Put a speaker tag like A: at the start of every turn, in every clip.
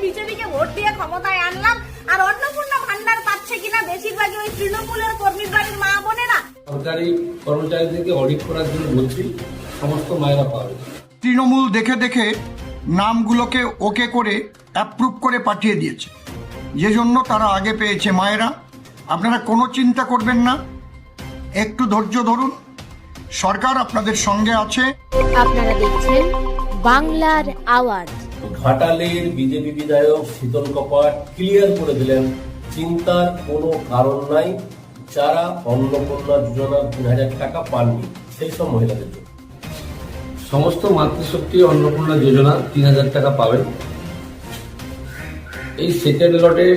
A: বিজেপিকে ভোট দিয়ে ক্ষমতায় আনলাম, আর অন্নপূর্ণা ভান্ডার পাচ্ছে কিনা বেশিরভাগই ওই তৃণমূলের কর্মীর বাড়ির মা বোনেরা।
B: সরকারি কর্মচারীদেরকে অডিট করার জন্য বলছি, সমস্ত মায়েরা পাবে।
C: তৃণমূল দেখে দেখে নামগুলোকে ওকে করে অ্যাপ্রুভ করে পাঠিয়ে দিয়েছে, যে জন্য তারা আগে পেয়েছে। মায়েরা, আপনারা কোনো চিন্তা করবেন না, একটু ধৈর্য ধরুন, সরকার আপনাদের সঙ্গে আছে।
D: আপনারা দেখছেন বাংলার আওয়াজ।
B: ঘাটালের বিজেপি বিধায়ক শীতল কপাট ক্লিয়ার করে দিলেন, চিন্তার কোনো কারণ নাই যারা অন্নপূর্ণা যোজনার ৩,০০০ টাকা পাননি সেই সব মহিলাদের জন্য। সমস্ত মাতৃশক্তি অন্নপূর্ণা যোজনা ৩,০০০ টাকা পাবেন। এই সেকেন্ড লটে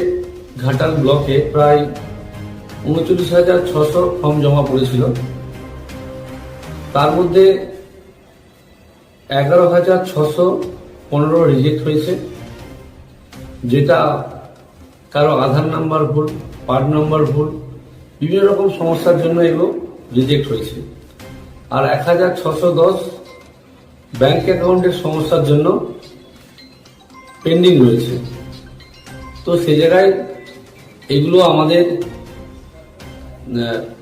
B: ঘাটাল ব্লকে প্রায় ৩৯,৬০০ ফর্ম জমা পড়েছিল। তার মধ্যে ১১,৬১৫ রিজেক্ট হয়েছে, যেটা কারো আধার নাম্বার ভুল, পার্ট নাম্বার ভুল, বিভিন্ন রকম সমস্যার জন্য এগুলো রিজেক্ট হয়েছে। আর ১,৬১০ ব্যাংক অ্যাকাউন্টের সমস্যার জন্য পেন্ডিং রয়েছে। তো সে জায়গায় এগুলো আমাদের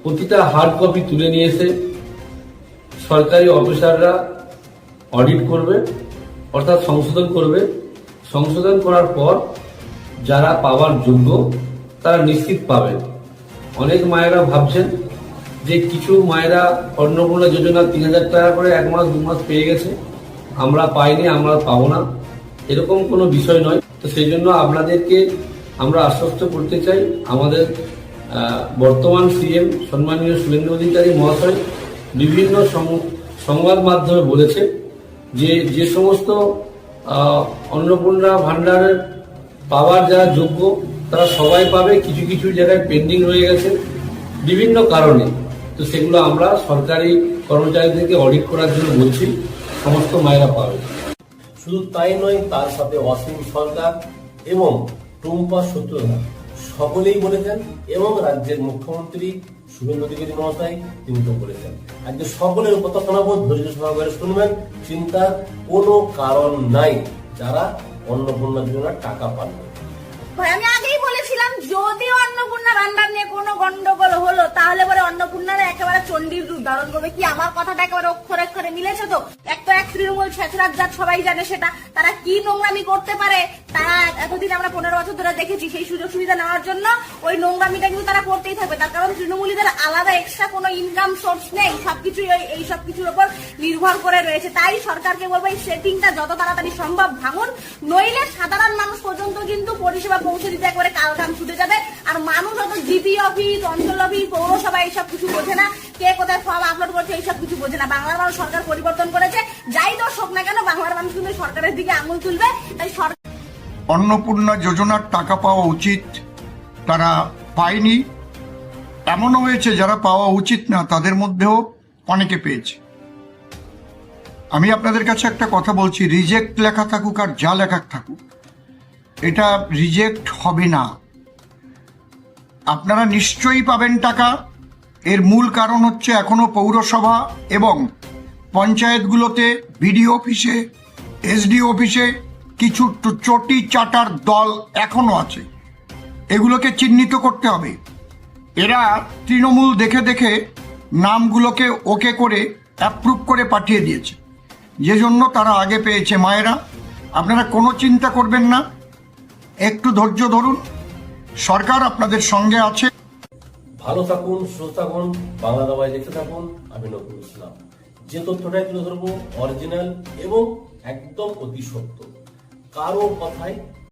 B: প্রতিটা হার্ড কপি তুলে নিয়ে এসে সরকারি অফিসাররা অডিট করবে, অর্থাৎ সংশোধন করবে। সংশোধন করার পর যারা পাওয়ার যোগ্য তারা নিশ্চিত পাবে। অনেক মায়েরা ভাবছেন যে কিছু মায়েরা অন্নপূর্ণা যোজনা ৩,০০০ টাকা করে ১ মাস ২ মাস পেয়ে গেছে, আমরা পাইনি, আমরা পাবো না, এরকম কোনো বিষয় নয়। তো সেই জন্য আপনাদেরকে আমরা আশ্বস্ত করতে চাই, আমাদের বর্তমান সিএম সম্মানীয় শুভেন্দু অধিকারী মহাশয় বিভিন্ন সংবাদ মাধ্যমে বলেছে যে সমস্ত অন্নপূর্ণা ভান্ডারের পাওয়ার যারা যোগ্য তারা সবাই পাবে, কিছু কিছু জায়গায় পেন্ডিং রয়ে গেছে বিভিন্ন কারণে। তো সেগুলো আমরা সরকারি কর্মচারীদেরকে অডিট করার জন্য বলছি, সমস্ত মায়েরা পাবে। শুধু তাই নয়, তার সাথে অসীম সরকার এবং টুম্পা সূত্রধর সকলেই বলেছেন, এবং রাজ্যের মুখ্যমন্ত্রী শুভেন্দু অধিকারী মহাশয় তিনি তো বলেছেন। আজকে সকলের কথা শোনাবো, ধৈর্য সহকারে শুনবেন। চিন্তার কোনো কারণ নাই যারা অন্নপূর্ণা যোজনার টাকা পান।
A: আমি আগেই বলেছিলাম, যদি অন্নপূর্ণা ভান্ডার নিয়ে কোনো গন্ডগোল হলো তাহলে পরে অন্নপূর্ণারা একেবারে চণ্ডীর রূপ ধারণ করবে। কি আমার কথাটা একেবারে অক্ষরে অক্ষরে মিলেছে তো? এক তৃণমূল ছেচরাজ জাত, সবাই জানে সেটা, তারা কি নোংরামি করতে পারে। তারা এতদিন আমরা ১৫ বছর ধরে দেখেছি, সেই সুযোগ সুবিধা নেওয়ার জন্য ওই নোংরামিটা কিন্তু তারা করতেই থাকবে। তার কারণ তৃণমূলীদের আলাদা এক্সট্রা কোনো ইনকাম সোর্স নেই, সবকিছু এই সব কিছুর উপর নির্ভর করে রয়েছে। তাই সরকারকে বলবো, এই সেটিংটা যত তাড়াতাড়ি সম্ভব ভাঙুন, নইলে সাধারণ মানুষ পর্যন্ত কিন্তু পরিষেবা পৌঁছে দিতে একবারে কালঘাম ছুটে যাবে। আর মানুষ হয়তো জিপি অফিস, অঞ্চল অফিস, পৌরসভা এইসব কিছু বোঝে না, কে কোথায় ফর্ম আপলোড করছে এইসব কিছু বোঝে না। বাংলার মানুষ সরকার পরিবর্তন করেছে, যাই দোষ হোক না কেন বাংলার মানুষ কিন্তু সরকারের দিকে আঙুল তুলবে। তাই
C: অন্নপূর্ণা যোজনার টাকা পাওয়া উচিত, তারা পায়নি। এমনও হয়েছে যারা পাওয়া উচিত না তাদের মধ্যেও অনেকে পেয়েছে। আমি আপনাদের কাছে একটা কথা বলছি, রিজেক্ট লেখা থাকুক আর যা লেখা থাকুক, এটা রিজেক্ট হবে না। আপনারা নিশ্চয়ই পাবেন টাকা। এর মূল কারণ হচ্ছে এখনো পৌরসভা এবং পঞ্চায়েতগুলোতে, বিডিও অফিসে, এসডিও অফিসে কিছু চটি চাটার দল এখনো আছে। এগুলোকে চিহ্নিত করতে হবে। এরা তৃণমূল দেখে দেখে নামগুলোকে ওকে করে অ্যাপ্রুভ করে পাঠিয়ে দিয়েছে, যে জন্য তারা আগে পেয়েছে। মায়েরা, আপনারা কোনো চিন্তা করবেন না, একটু ধৈর্য ধরুন, সরকার আপনাদের সঙ্গে আছে।
B: ভালো থাকুন, সুস্থ থাকুন, বাংলা দাবায় দেখতে থাকুন। আমি নকুল ইসলাম। যে তথ্যটাই তুলে ধরবো অরিজিনাল এবং একদম অতি সত্য, কারো কথায়